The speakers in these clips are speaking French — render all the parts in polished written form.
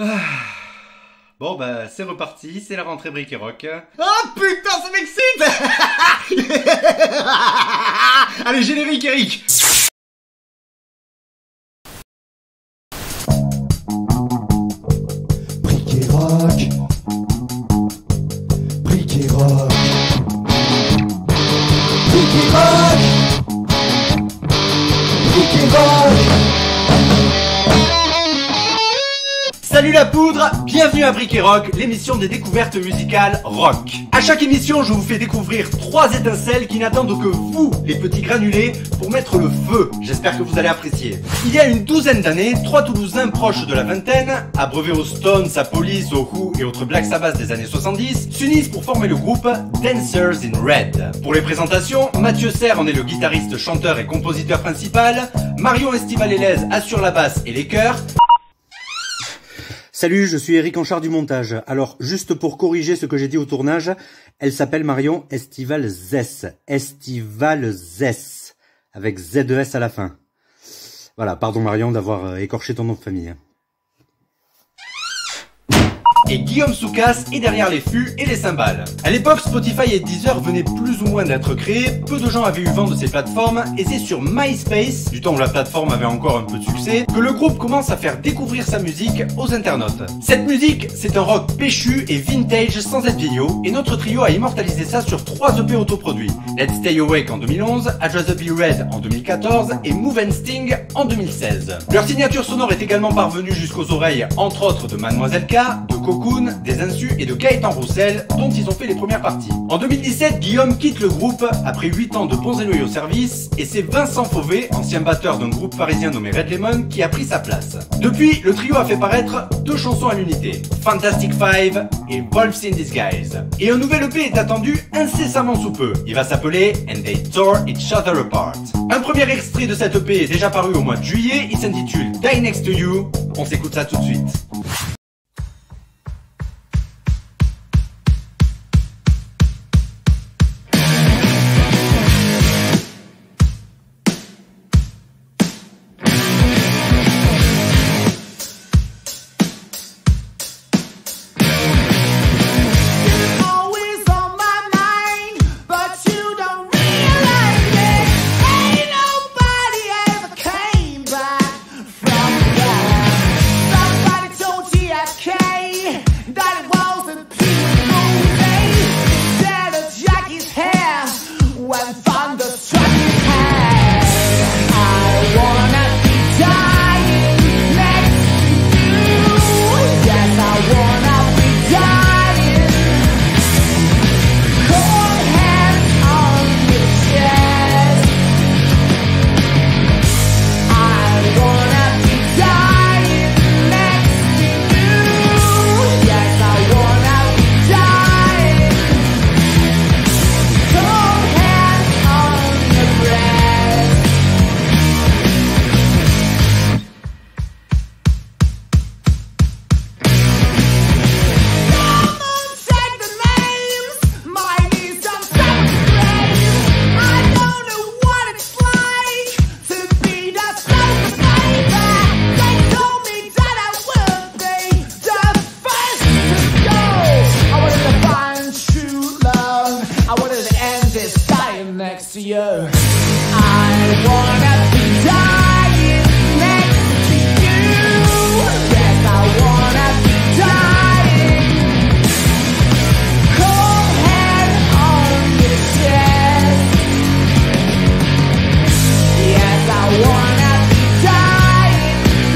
Ah. Bon bah c'est reparti, c'est la rentrée Brick et Rock. Oh putain, ça m'excite. Allez, générique Eric. Brick et Rock. Brick et Rock. Brick et Rock. Brick et Rock. Salut la poudre, bienvenue à Brick et Rock, l'émission des découvertes musicales rock. À chaque émission, je vous fais découvrir 3 étincelles qui n'attendent que vous, les petits granulés, pour mettre le feu. J'espère que vous allez apprécier. Il y a une douzaine d'années, 3 Toulousains proches de la vingtaine, abreuvés aux Stones, à Police, aux Who et autres Black Sabbath des années 70, s'unissent pour former le groupe Dancers in Red. Pour les présentations, Mathieu Serre en est le guitariste, chanteur et compositeur principal, Marion Estivalélez assure la basse et les chœurs. Salut, je suis Eric en charge du montage. Alors, juste pour corriger ce que j'ai dit au tournage, elle s'appelle Marion Estivalezès. Estivalezès. Avec Z-E-S à la fin. Voilà, pardon Marion d'avoir écorché ton nom de famille. Et Guillaume Soukas est derrière les fûts et les cymbales. À l'époque, Spotify et Deezer venaient plus ou moins d'être créés, peu de gens avaient eu vent de ces plateformes, et c'est sur MySpace, du temps où la plateforme avait encore un peu de succès, que le groupe commence à faire découvrir sa musique aux internautes. Cette musique, c'est un rock péchu et vintage sans être vieillot, et notre trio a immortalisé ça sur 3 EP autoproduits. Let's Stay Awake en 2011, I'd Rather Be Red en 2014 et Move and Sting en 2016. Leur signature sonore est également parvenue jusqu'aux oreilles, entre autres de Mademoiselle K, de Cocoon, des Insus et de Gaëtan Roussel, dont ils ont fait les premières parties. En 2017, Guillaume quitte le groupe après 8 ans de bons et loyaux services, et c'est Vincent Fauvet, ancien batteur d'un groupe parisien nommé Red Lemon, qui a pris sa place. Depuis, le trio a fait paraître 2 chansons à l'unité, Fantastic Five et Wolves in Disguise. Et un nouvel EP est attendu incessamment sous peu. Il va s'appeler And They Tore Each Other Apart. Un premier extrait de cet EP est déjà paru au mois de juillet, il s'intitule Die Next to You. On s'écoute ça tout de suite. Next to you, I wanna be dying next to you. Yes, I wanna be dying. Cold hand on your chest. Yes, I wanna be dying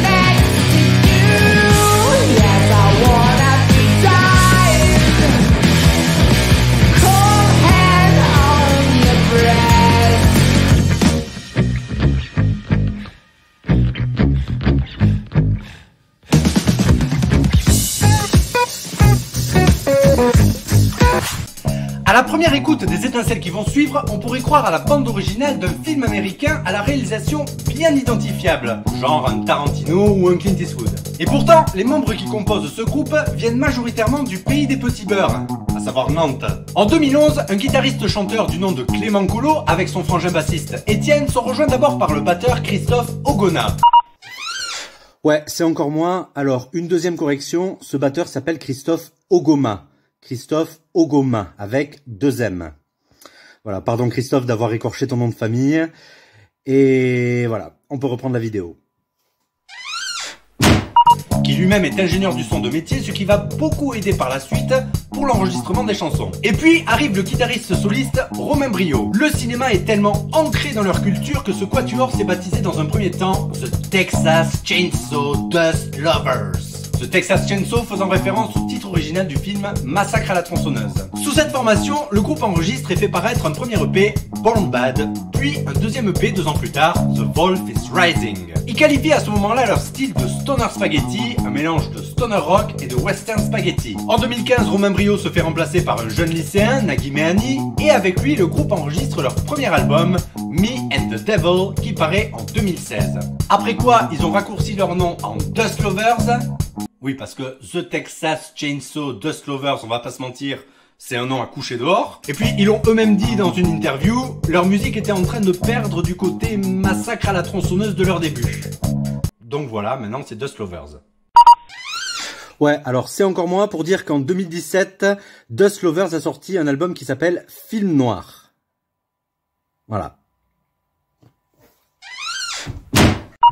next to you. Yes, I wanna be dying. Cold hand on your breast. À la première écoute des étincelles qui vont suivre, on pourrait croire à la bande originale d'un film américain à la réalisation bien identifiable, genre un Tarantino ou un Clint Eastwood. Et pourtant, les membres qui composent ce groupe viennent majoritairement du pays des petits beurres, à savoir Nantes. En 2011, un guitariste-chanteur du nom de Clément Collot, avec son frangin bassiste Étienne, sont rejoints d'abord par le batteur Christophe Ogona. Ouais, c'est encore moins. Alors, une deuxième correction, ce batteur s'appelle Christophe Ogoma. Christophe Ogoma, avec 2 M. Voilà, pardon Christophe d'avoir écorché ton nom de famille. Et voilà, on peut reprendre la vidéo. Qui lui-même est ingénieur du son de métier, ce qui va beaucoup aider par la suite pour l'enregistrement des chansons. Et puis arrive le guitariste soliste Romain Brio. Le cinéma est tellement ancré dans leur culture que ce quatuor s'est baptisé dans un premier temps The Texas Chainsaw Dust Lovers. The Texas Chainsaw faisant référence au titre original du film Massacre à la tronçonneuse. Sous cette formation, le groupe enregistre et fait paraître un premier EP, Born Bad, puis un deuxième EP 2 ans plus tard, The Wolf is Rising. Ils qualifient à ce moment-là leur style de stoner spaghetti, un mélange de stoner rock et de western spaghetti. En 2015, Romain Brio se fait remplacer par un jeune lycéen, Nagui Mehani, et avec lui, le groupe enregistre leur premier album, Me and the Devil, qui paraît en 2016. Après quoi, ils ont raccourci leur nom en Dust Lovers. Oui, parce que The Texas Chainsaw Dust Lovers, on va pas se mentir, c'est un nom à coucher dehors. Et puis, ils l'ont eux-mêmes dit dans une interview, leur musique était en train de perdre du côté massacre à la tronçonneuse de leur début. Donc voilà, maintenant c'est Dust Lovers. Ouais, alors c'est encore moins pour dire qu'en 2017, Dust Lovers a sorti un album qui s'appelle Film Noir. Voilà.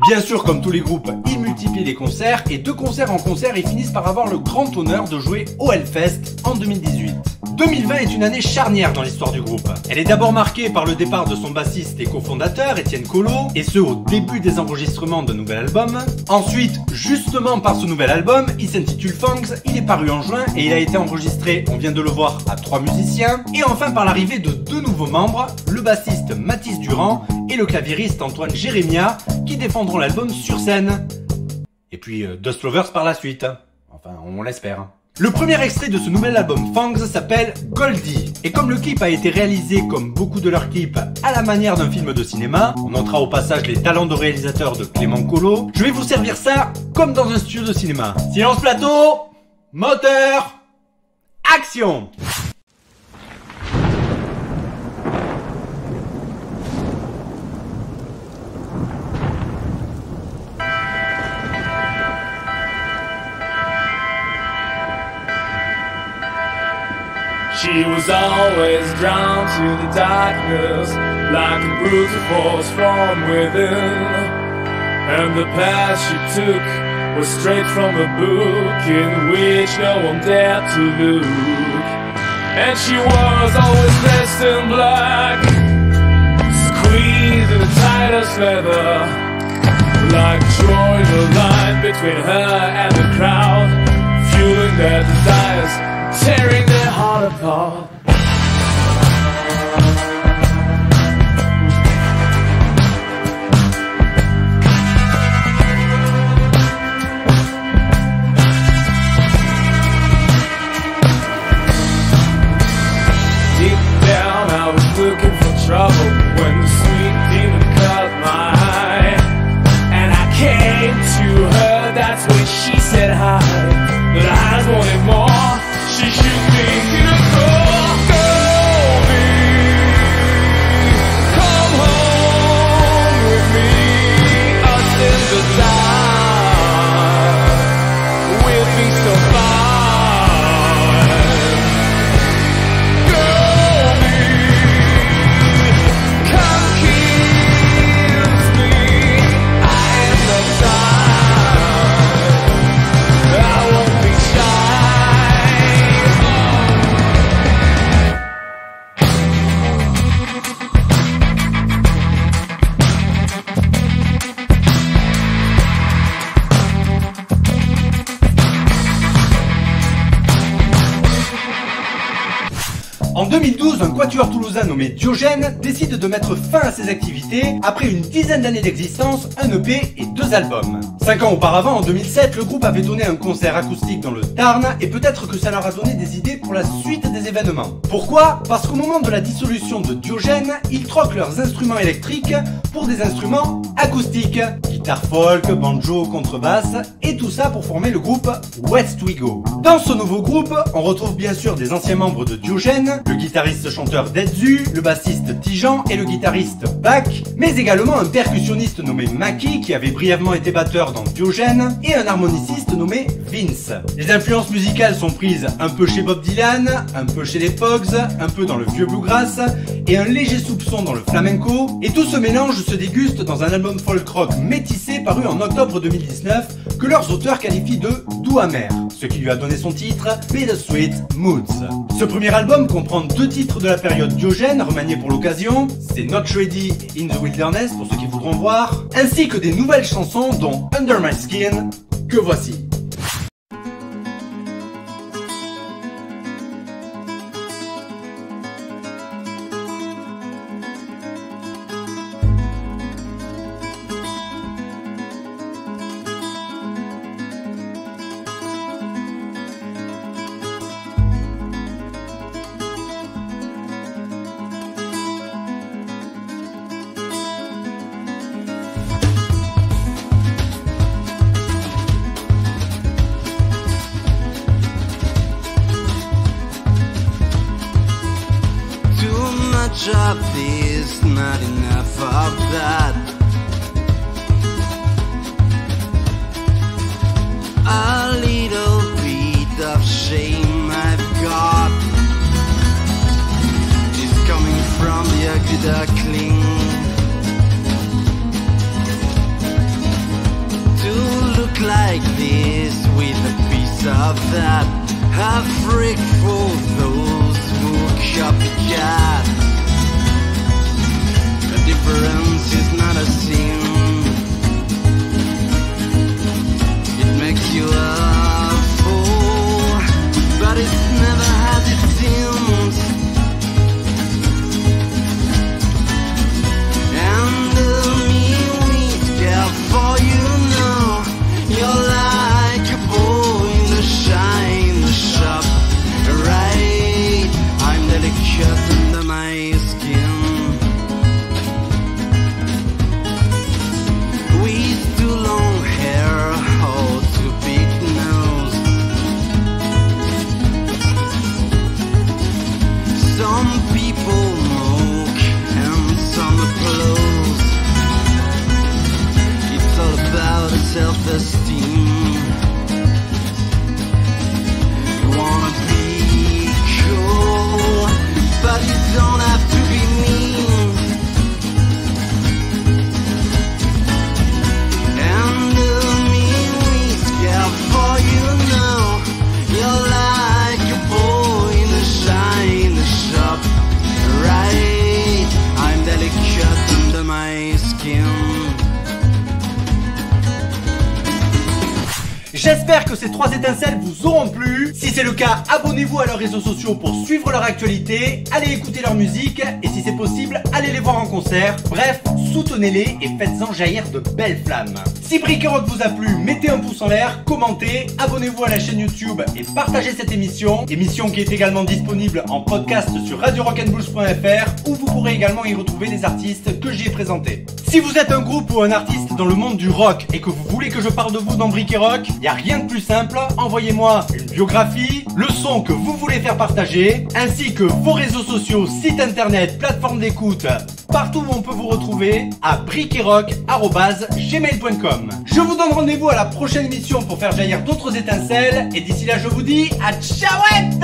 Bien sûr, comme tous les groupes, ils multiplient les concerts et de concert en concert, ils finissent par avoir le grand honneur de jouer au Hellfest en 2018. 2020 est une année charnière dans l'histoire du groupe. Elle est d'abord marquée par le départ de son bassiste et cofondateur, Étienne Collot, et ce au début des enregistrements d'un nouvel album. Ensuite, justement par ce nouvel album, il s'intitule Fangs, il est paru en juin et il a été enregistré, on vient de le voir, à 3 musiciens. Et enfin par l'arrivée de 2 nouveaux membres, le bassiste Mathis Durand et le claviériste Antoine Jérémia, qui défendront l'album sur scène. Et puis Dust Lovers par la suite. Enfin, on l'espère. Le premier extrait de ce nouvel album Fangs s'appelle Goldie. Et comme le clip a été réalisé comme beaucoup de leurs clips à la manière d'un film de cinéma, on notera au passage les talents de réalisateur de Clément Collot, je vais vous servir ça comme dans un studio de cinéma. Silence plateau, moteur, action! She was always drawn to the darkness, like a brutal force from within. And the path she took was straight from a book in which no one dared to look. And she was always dressed in black, squeezed in the tightest leather, like drawing a line between her and the crowd, fueling their desires, tearing their heart apart. Deep down I was looking for trouble when the sweet demon caught my eye, and I came to her, that's when she said hi, but I wanted more. She shook me in a cold, Goldie, come home with me, us in the dark, we'll be so fine. Goldie, come kiss me, I am the time, I won't be shy. En 2012, un quatuor toulousain nommé Diogène décide de mettre fin à ses activités après une dizaine d'années d'existence, un EP et 2 albums. 5 ans auparavant, en 2007, le groupe avait donné un concert acoustique dans le Tarn et peut-être que ça leur a donné des idées pour la suite des événements. Pourquoi? Parce qu'au moment de la dissolution de Diogène, ils troquent leurs instruments électriques pour des instruments acoustiques. Guitare folk, banjo, contrebasse et tout ça pour former le groupe West We Go. Dans ce nouveau groupe, on retrouve bien sûr des anciens membres de Diogène, le guitariste-chanteur Dedzu, le bassiste Tijan et le guitariste Bach, mais également un percussionniste nommé Maki qui avait brièvement été batteur batteur dans Diogène, et un harmoniciste nommé Vince. Les influences musicales sont prises un peu chez Bob Dylan, un peu chez les Pogues, un peu dans le vieux bluegrass, et un léger soupçon dans le flamenco, et tout ce mélange se déguste dans un album folk rock métissé paru en octobre 2019, que leurs auteurs qualifient de doux amer, ce qui lui a donné son titre Bittersweet Moods. Ce premier album comprend 2 titres de la période Diogène remaniés pour l'occasion, c'est Not Ready et In the Wilderness pour ceux qui voudront voir, ainsi que des nouvelles chansons dont Under My Skin, que voici. Of this, not enough of that. A little bit of shame I've got is coming from the ugly duckling. To look like this with a piece of that, a freak for those who copycat. Difference is not a sin. It makes you a fool, but it's never as it seems. And me, we care for you now. You're like a boy in the shine, the shop, right? I'm delicate under my skin. Self-esteem. You wanna be cool, but you don't have to be mean. And me, we care for you now. You're like a boy in the shine, the shop, right? I'm delicate under my skin. J'espère que ces 3 étincelles vous auront plu. Si c'est le cas, abonnez-vous à leurs réseaux sociaux pour suivre leur actualité, allez écouter leur musique et si c'est possible, allez les voir en concert. Bref, soutenez-les et faites-en jaillir de belles flammes. Si Brick et Rock vous a plu, mettez un pouce en l'air, commentez, abonnez-vous à la chaîne YouTube et partagez cette émission. Émission qui est également disponible en podcast sur radiorockandblues.fr où vous pourrez également y retrouver les artistes que j'y ai présentés. Si vous êtes un groupe ou un artiste dans le monde du rock et que vous voulez que je parle de vous dans Brick et Rock, y a rien de plus simple, envoyez-moi une biographie, le son que vous voulez faire partager, ainsi que vos réseaux sociaux, site internet, plateforme d'écoute, partout où on peut vous retrouver, à bricketrock@gmail.com. Je vous donne rendez-vous à la prochaine émission pour faire jaillir d'autres étincelles, et d'ici là je vous dis à ciaouette!